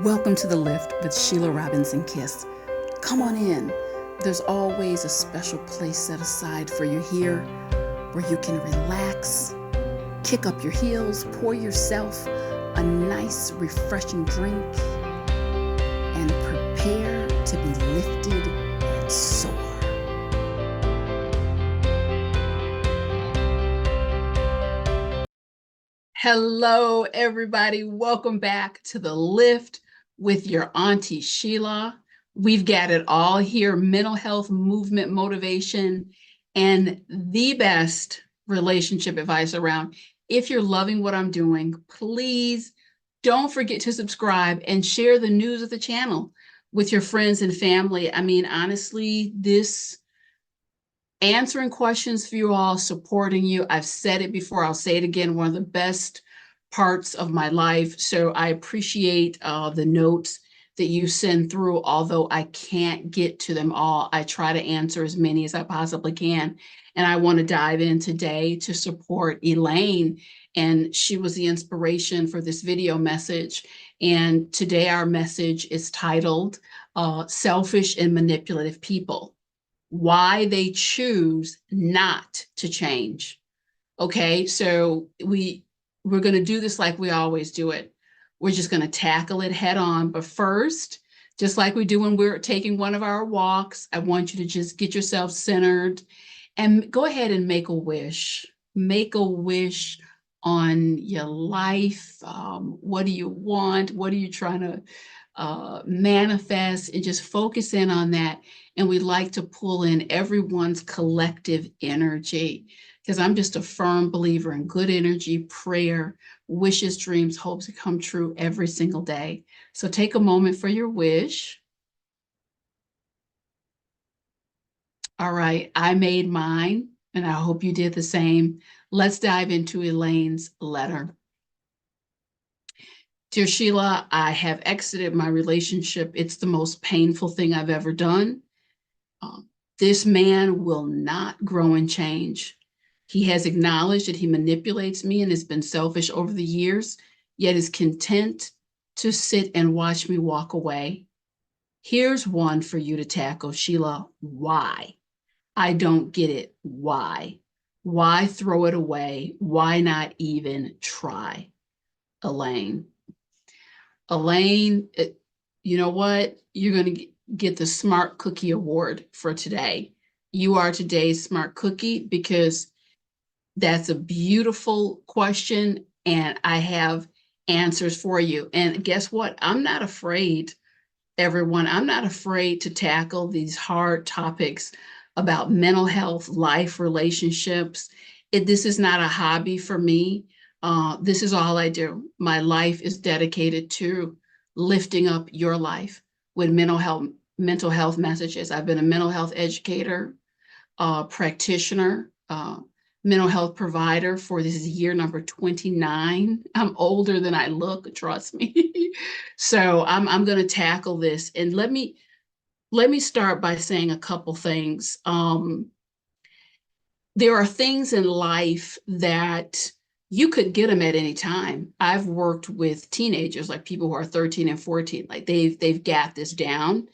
Welcome to The Lift with Sheila Robinson-Kiss. Come on in. There's always a special place set aside for you here where you can relax, kick up your heels, pour yourself a nice, refreshing drink, and prepare to be lifted and soar. Hello, everybody. Welcome back to The Lift with your Auntie Sheila. We've got it all here: mental health, movement, motivation, and the best relationship advice around. If you're loving what I'm doing, please don't forget to subscribe and share the news of the channel with your friends and family. I mean, honestly, this answering questions for you all, supporting you. I've said it before, I'll say it again, one of the best parts of my life. So I appreciate the notes that you send through. Although I can't get to them all, I try to answer as many as I possibly can. And I want to dive in today to support Elaine. And she was the inspiration for this video message. And today our message is titled Selfish and Manipulative People: Why They Choose Not to Change. Okay, so we're going to do this like we always do it. We're just going to tackle it head on. But first, just like we do when we're taking one of our walks, I want you to just get yourself centered and go ahead and make a wish. Make a wish on your life. What do you want? What are you trying to manifest? And just focus in on that. And we like to pull in everyone's collective energy, because I'm just a firm believer in good energy, prayer, wishes, dreams, hopes to come true every single day. So take a moment for your wish. All right, I made mine, and I hope you did the same. Let's dive into Elaine's letter. Dear Sheila, I have exited my relationship. It's the most painful thing I've ever done. This man will not grow and change. He has acknowledged that he manipulates me and has been selfish over the years, yet is content to sit and watch me walk away. Here's one for you to tackle, Sheila. Why? I don't get it. Why? Why throw it away? Why not even try? Elaine. Elaine, you know what? You're going to get the Smart Cookie Award for today. You are today's Smart Cookie, because that's a beautiful question, and I have answers for you. And guess what? I'm not afraid, everyone. I'm not afraid to tackle these hard topics about mental health, life, relationships. This is not a hobby for me. This is all I do. My life is dedicated to lifting up your life with mental health messages. I've been a mental health educator, practitioner, mental health provider for this is year number 29. I'm older than I look, trust me. So I'm going to tackle this. And let me start by saying a couple things. There are things in life that you could get them at any time. I've worked with teenagers, like people who are 13 and 14, like they've got this down.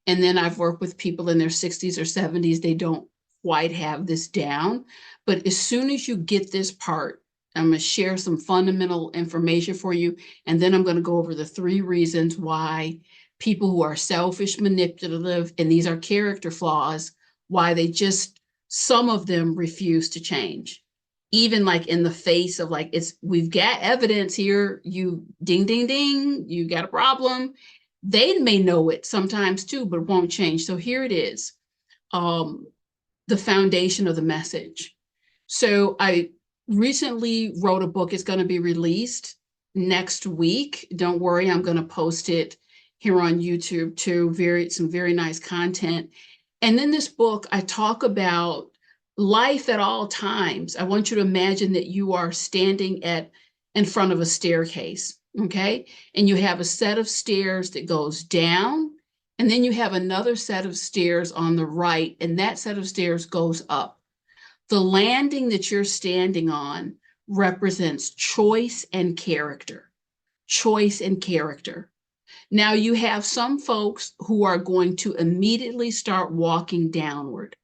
And then I've worked with people in their 60s or 70s. They don't quite have this down. But as soon as you get this part, I'm going to share some fundamental information for you. And then I'm going to go over the 3 reasons why people who are selfish, manipulative, and these are character flaws, why they just, some of them refuse to change. Even like in the face of like, we've got evidence here, you ding, ding, ding, you got a problem. They may know it sometimes too, but won't change. So here it is, the foundation of the message. So I recently wrote a book. It's going to be released next week. Don't worry, I'm going to post it here on YouTube too. Some very nice content. And in this book, I talk about life at all times. I want you to imagine that you are standing in front of a staircase, okay? And you have a set of stairs that goes down, and then you have another set of stairs on the right, and that set of stairs goes up. The landing that you're standing on represents choice and character. Choice and character. Now you have some folks who are going to immediately start walking downward.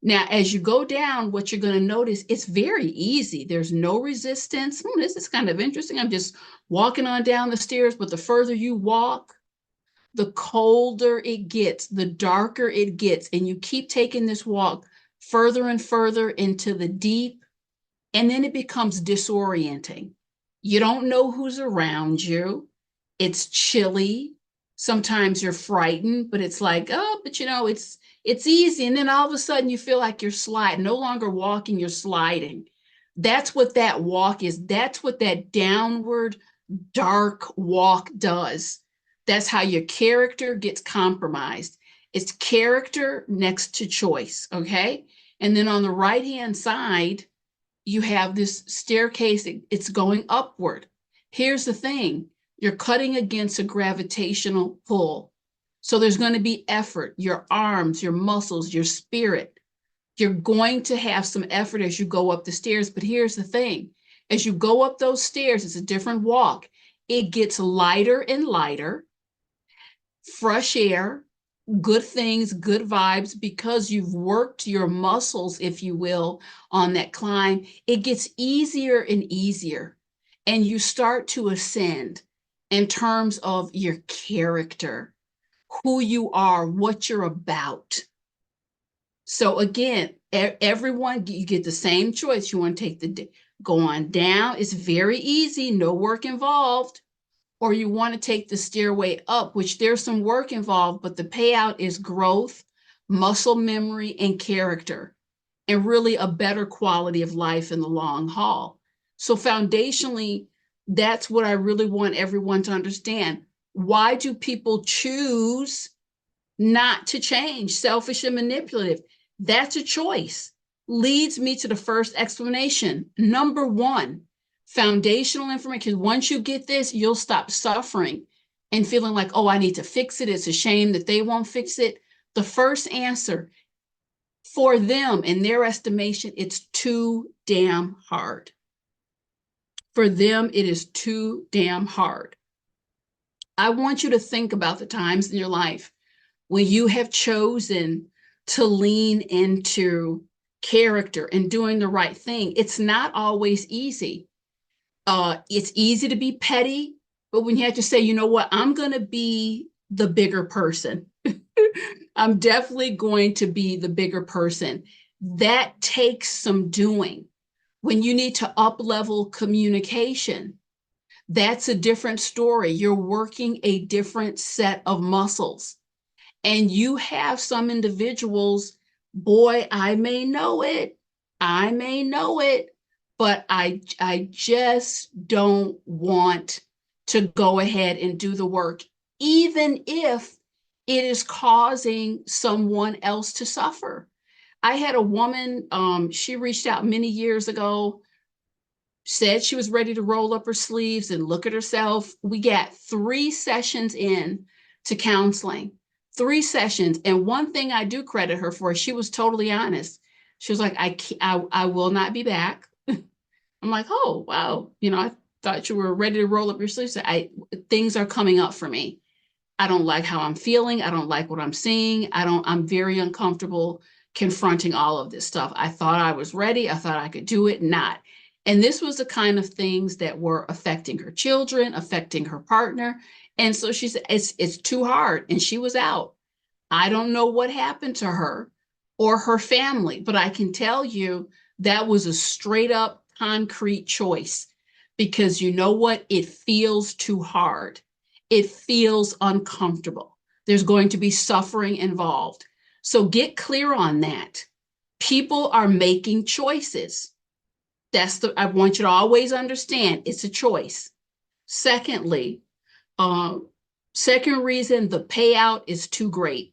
Now, as you go down, what you're going to notice, it's very easy. There's no resistance. This is kind of interesting. I'm just walking on down the stairs, but the further you walk, the colder it gets, the darker it gets. And you keep taking this walk further and further into the deep, and then it becomes disorienting. You don't know who's around you. It's chilly. Sometimes you're frightened, but it's like, oh, but it's easy. And then all of a sudden you feel like you're sliding, no longer walking, you're sliding. That's what that walk is. That's what that downward dark walk does. That's how your character gets compromised. It's character next to choice, okay? And then on the right-hand side, you have this staircase, it's going upward. Here's the thing, you're cutting against a gravitational pull. So there's going to be effort, your arms, your muscles, your spirit. You're going to have some effort as you go up the stairs. But here's the thing, as you go up those stairs, it's a different walk. It gets lighter and lighter, fresh air, good things, good vibes, because you've worked your muscles, if you will, on that climb. It gets easier and easier, and you start to ascend in terms of your character, who you are, what you're about. So again, everyone, you get the same choice. You want to take go on down. It's very easy, no work involved. Or you want to take the stairway up, which there's some work involved, but the payout is growth, muscle memory, and character, and really a better quality of life in the long haul. So foundationally, that's what I really want everyone to understand. Why do people choose not to change? Selfish and manipulative. That's a choice. Leads me to the first explanation. Number one, foundational information. Once you get this, you'll stop suffering and feeling like, oh, I need to fix it. It's a shame that they won't fix it. The first answer, for them, in their estimation, it's too damn hard. For them, it is too damn hard. I want you to think about the times in your life when you have chosen to lean into character and doing the right thing. It's not always easy. It's easy to be petty, but when you have to say, you know what, I'm going to be the bigger person. I'm definitely going to be the bigger person. That takes some doing. When you need to up-level communication, that's a different story. You're working a different set of muscles. And you have some individuals, boy, I may know it, but I just don't want to go ahead and do the work, even if it is causing someone else to suffer. I had a woman, she reached out many years ago, said she was ready to roll up her sleeves and look at herself. We got 3 sessions in to counseling, 3 sessions. And one thing I do credit her for, she was totally honest. She was like, I will not be back. I'm like, oh, wow. I thought you were ready to roll up your sleeves. Things are coming up for me. I don't like how I'm feeling. I don't like what I'm seeing. I'm very uncomfortable confronting all of this stuff. I thought I was ready. I thought I could do it. Not. And this was the kind of things that were affecting her children, affecting her partner. And so she said, it's too hard. And she was out. I don't know what happened to her or her family, but I can tell you that was a straight up concrete choice, because you know what? It feels too hard. It feels uncomfortable. There's going to be suffering involved. So get clear on that. People are making choices. I want you to always understand it's a choice. Secondly, second reason, the payout is too great.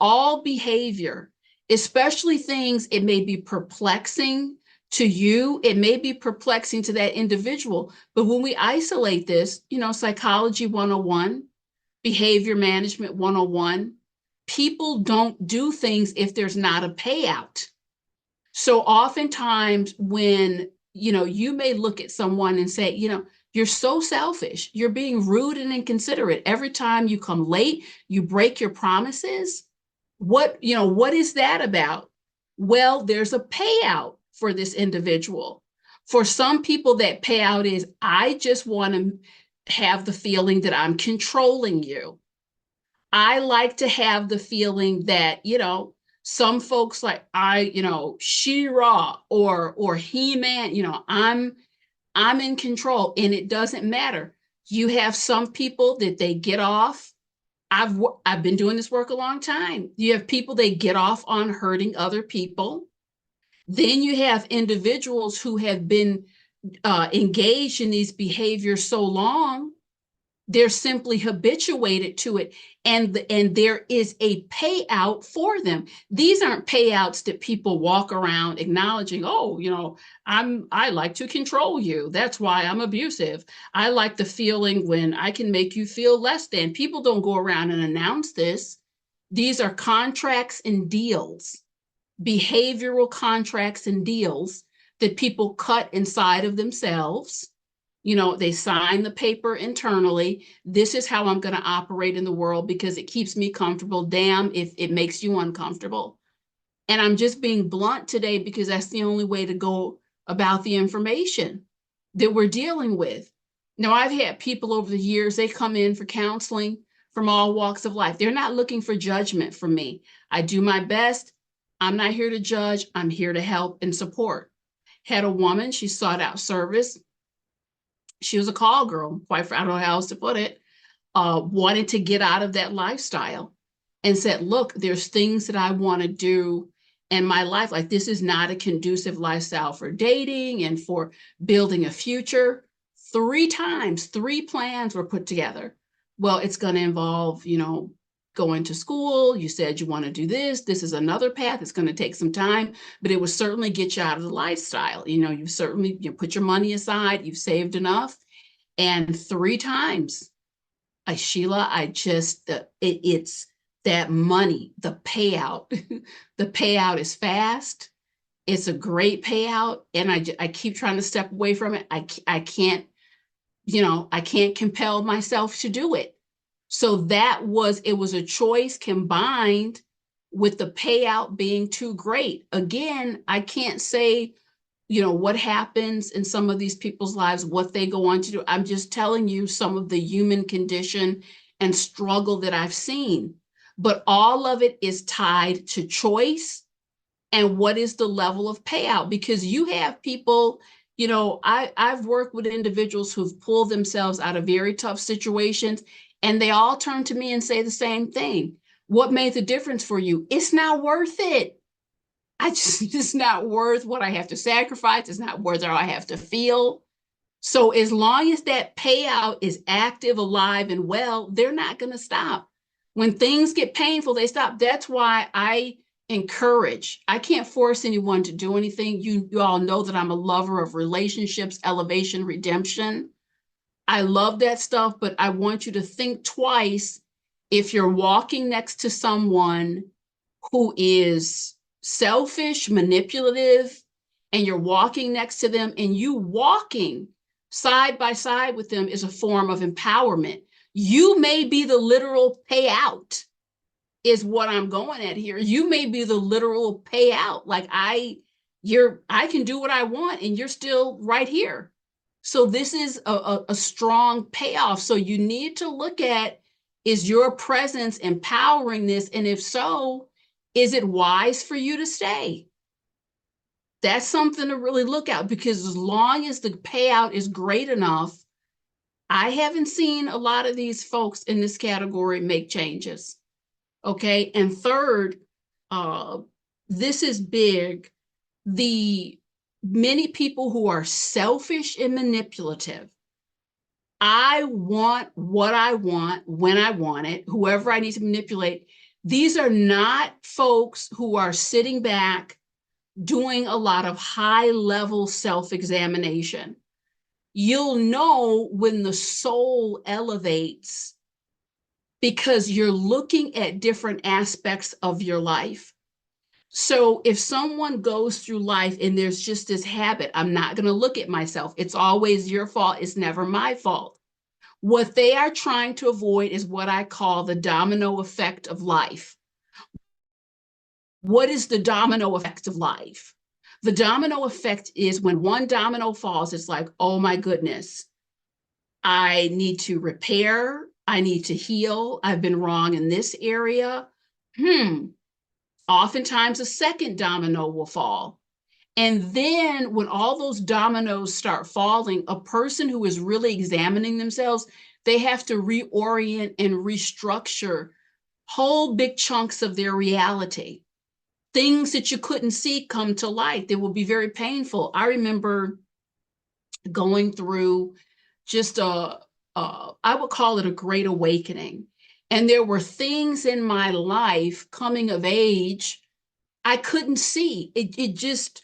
All behavior, especially things, it may be perplexing to you, it may be perplexing to that individual, but when we isolate this, psychology 101, behavior management 101, people don't do things if there's not a payout. So oftentimes when, you may look at someone and say, You're so selfish. You're being rude and inconsiderate. Every time you come late, you break your promises. What is that about? Well, there's a payout for this individual. For some people, that payout is, I just want to have the feeling that I'm controlling you. I like to have the feeling that, some folks like She-Ra or He-Man, I'm in control, and it doesn't matter. You have some people that they get off. I've been doing this work a long time. You have people, they get off on hurting other people. Then you have individuals who have been engaged in these behaviors so long, they're simply habituated to it, and there is a payout for them. These aren't payouts that people walk around acknowledging, oh, I like to control you, that's why I'm abusive. I like the feeling when I can make you feel less than. People don't go around and announce this. These are contracts and deals, behavioral contracts and deals that people cut inside of themselves. They sign the paper internally. This is how I'm going to operate in the world because it keeps me comfortable. Damn if it makes you uncomfortable. And I'm just being blunt today because that's the only way to go about the information that we're dealing with. Now, I've had people over the years, they come in for counseling from all walks of life. They're not looking for judgment from me. I do my best. I'm not here to judge. I'm here to help and support. Had a woman, she sought out service. She was a call girl, I don't know how else to put it, wanted to get out of that lifestyle and said, look, there's things that I want to do in my life. Like, this is not a conducive lifestyle for dating and for building a future. 3 times, 3 plans were put together. Well, it's going to involve, going to school. You said you want to do this. This is another path. It's going to take some time, but it will certainly get you out of the lifestyle. You've certainly put your money aside. You've saved enough. And 3 times, Sheila, it's that money, the payout. The payout is fast. It's a great payout. And I keep trying to step away from it. I can't compel myself to do it. So it was a choice combined with the payout being too great. Again, I can't say, what happens in some of these people's lives, what they go on to do. I'm just telling you some of the human condition and struggle that I've seen. But all of it is tied to choice and what is the level of payout. Because you have people, I've worked with individuals who've pulled themselves out of very tough situations, and they all turn to me and say the same thing. What made the difference for you? It's not worth it. It's not worth what I have to sacrifice. It's not worth how I have to feel. So as long as that payout is active, alive, and well, they're not going to stop. When things get painful, they stop. That's why I encourage. I can't force anyone to do anything. You all know that I'm a lover of relationships, elevation, redemption. I love that stuff, but I want you to think twice if you're walking next to someone who is selfish, manipulative, and you're walking next to them, and you walking side by side with them is a form of empowerment. You may be the literal payout, is what I'm going at here. You may be the literal payout. Like I can do what I want, and you're still right here. So this is a strong payoff. So you need to look at, is your presence empowering this? And if so, is it wise for you to stay? That's something to really look at, because as long as the payout is great enough, I haven't seen a lot of these folks in this category make changes. Okay. And third, this is big. Many people who are selfish and manipulative. I want what I want when I want it, whoever I need to manipulate. These are not folks who are sitting back doing a lot of high-level self-examination. You'll know when the soul elevates because you're looking at different aspects of your life. So if someone goes through life and there's just this habit, I'm not going to look at myself. It's always your fault. It's never my fault. What they are trying to avoid is what I call the domino effect of life. What is the domino effect of life? The domino effect is when one domino falls, it's like, oh my goodness, I need to repair. I need to heal. I've been wrong in this area. Oftentimes a second domino will fall. And then when all those dominoes start falling, a person who is really examining themselves, they have to reorient and restructure whole big chunks of their reality. Things that you couldn't see come to light. They will be very painful. I remember going through just I would call it a great awakening. And there were things in my life coming of age I couldn't see. It just,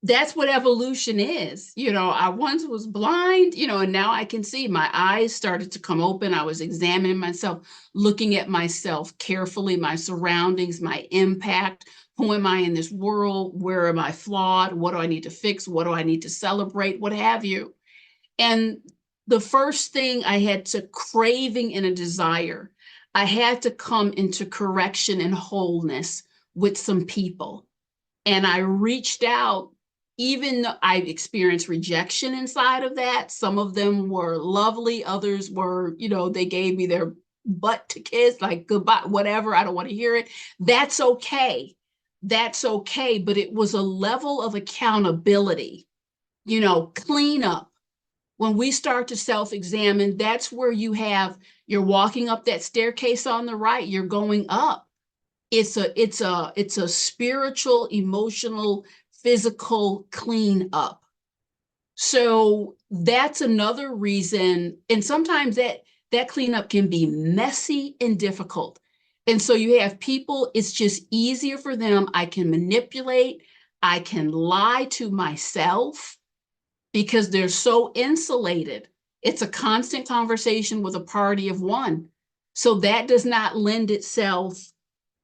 that's what evolution is. I once was blind, and now I can see. My eyes started to come open. I was examining myself, looking at myself carefully, my surroundings, my impact. Who am I in this world? Where am I flawed? What do I need to fix? What do I need to celebrate? What have you? And the first thing I had to craving and a desire, I had to come into correction and wholeness with some people. And I reached out, even though I experienced rejection inside of that. Some of them were lovely. Others were, they gave me their butt to kiss, like goodbye, whatever. I don't want to hear it. That's okay. That's okay. But it was a level of accountability, clean up. When we start to self-examine, that's where you're walking up that staircase on the right, you're going up. It's a spiritual, emotional, physical clean up. So that's another reason. And sometimes that cleanup can be messy and difficult. And so you have people, it's just easier for them. I can manipulate, I can lie to myself because they're so insulated. It's a constant conversation with a party of one. So that does not lend itself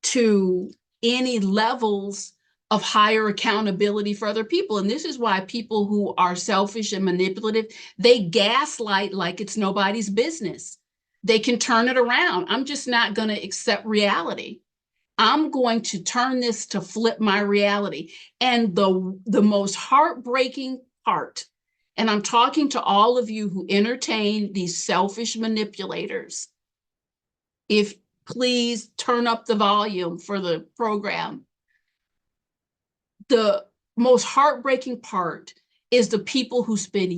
to any levels of higher accountability for other people. And this is why people who are selfish and manipulative, they gaslight like it's nobody's business. They can turn it around. I'm just not going to accept reality. I'm going to turn this to flip my reality. And the most heartbreaking part, and I'm talking to all of you who entertain these selfish manipulators, if please turn up the volume for the program. The most heartbreaking part is the people who spend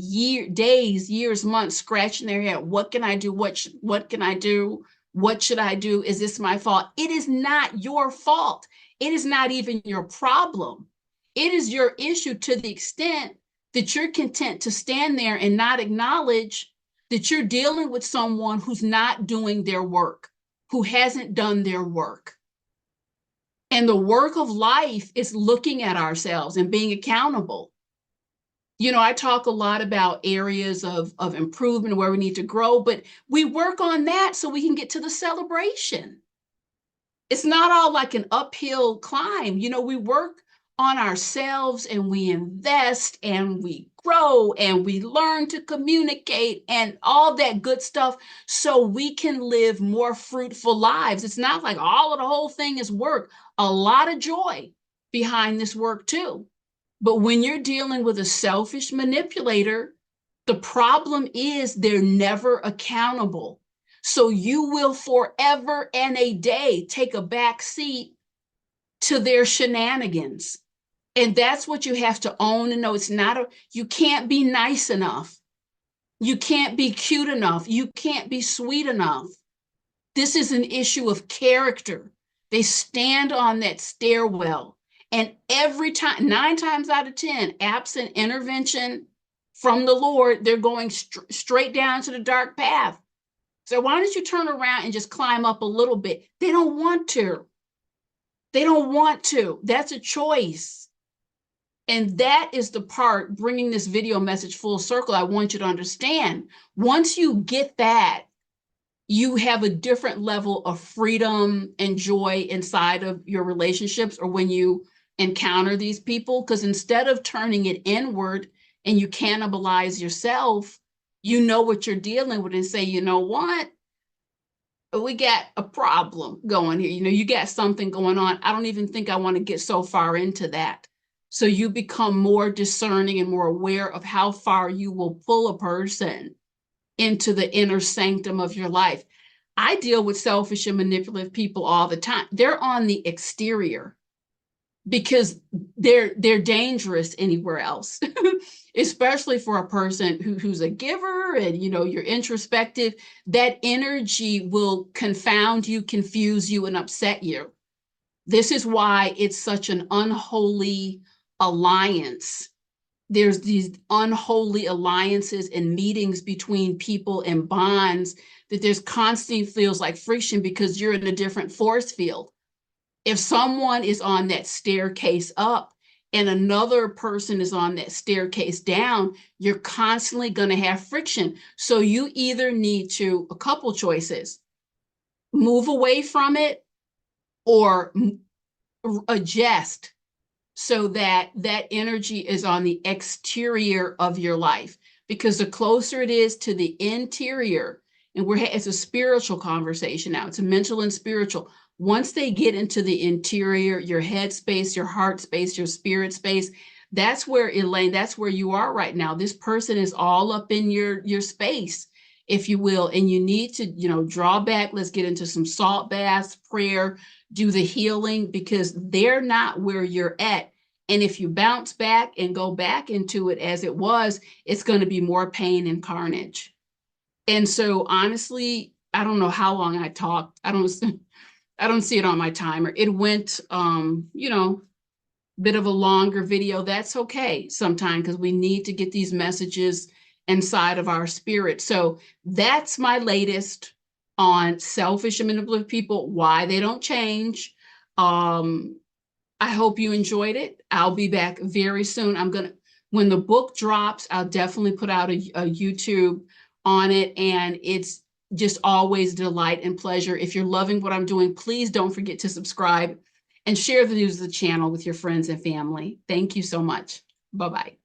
days, years, months scratching their head. What can I do? What can I do? What should I do? Is this my fault? It is not your fault. It is not even your problem. It is your issue to the extent that you're content to stand there and not acknowledge that you're dealing with someone who's not doing their work, who hasn't done their work. And the work of life is looking at ourselves and being accountable. I talk a lot about areas of improvement where we need to grow, but we work on that so we can get to the celebration. It's not all like an uphill climb. We work on ourselves and we invest and we grow and we learn to communicate and all that good stuff so we can live more fruitful lives. It's not like all of the whole thing is work. A lot of joy behind this work too. But when you're dealing with a selfish manipulator, the problem is they're never accountable. So you will forever and a day take a back seat to their shenanigans. And that's what you have to own and know. You can't be nice enough. You can't be cute enough. You can't be sweet enough. This is an issue of character. They stand on that stairwell. And every time, 9 times out of 10, absent intervention from the Lord, they're going straight down to the dark path. So why don't you turn around and just climb up a little bit? They don't want to. They don't want to. That's a choice. And that is the part, bringing this video message full circle, I want you to understand. Once you get that, you have a different level of freedom and joy inside of your relationships, or when you encounter these people, because instead of turning it inward and you cannibalize yourself, you know what you're dealing with and say, you know what? We got a problem going here. You know, you got something going on. I don't even think I want to get so far into that. So you become more discerning and more aware of how far you will pull a person into the inner sanctum of your life. I deal with selfish and manipulative people all the time. They're on the exterior because they're dangerous anywhere else, especially for a person who's a giver and, you know, you're introspective. That energy will confound you, confuse you, and upset you. This is why it's such an unholy alliance. There's these unholy alliances and meetings between people and bonds that there's constantly feels like friction because you're in a different force field. If someone is on that staircase up and another person is on that staircase down, you're constantly going to have friction. So you either need to, a couple choices, move away from it or adjust so that that energy is on the exterior of your life. Because the closer it is to the interior, and it's a spiritual conversation now, it's a mental and spiritual. Once they get into the interior, your head space, your heart space, your spirit space, that's where, Elaine, that's where you are right now. This person is all up in your space, if you will, and you need to, you know, draw back. Let's get into some salt baths, prayer, do the healing, because they're not where you're at. And if you bounce back and go back into it as it was, it's going to be more pain and carnage. And so honestly, I don't know how long I talked. I don't see it on my timer. It went, you know, bit of a longer video. That's okay sometimes, because we need to get these messages inside of our spirit. So that's my latest on selfish and manipulative people, why they don't change. I hope you enjoyed it. I'll be back very soon. When the book drops, I'll definitely put out a YouTube on it, and it's just always delight and pleasure. If you're loving what I'm doing, please don't forget to subscribe and share the news of the channel with your friends and family. Thank you so much. Bye-bye.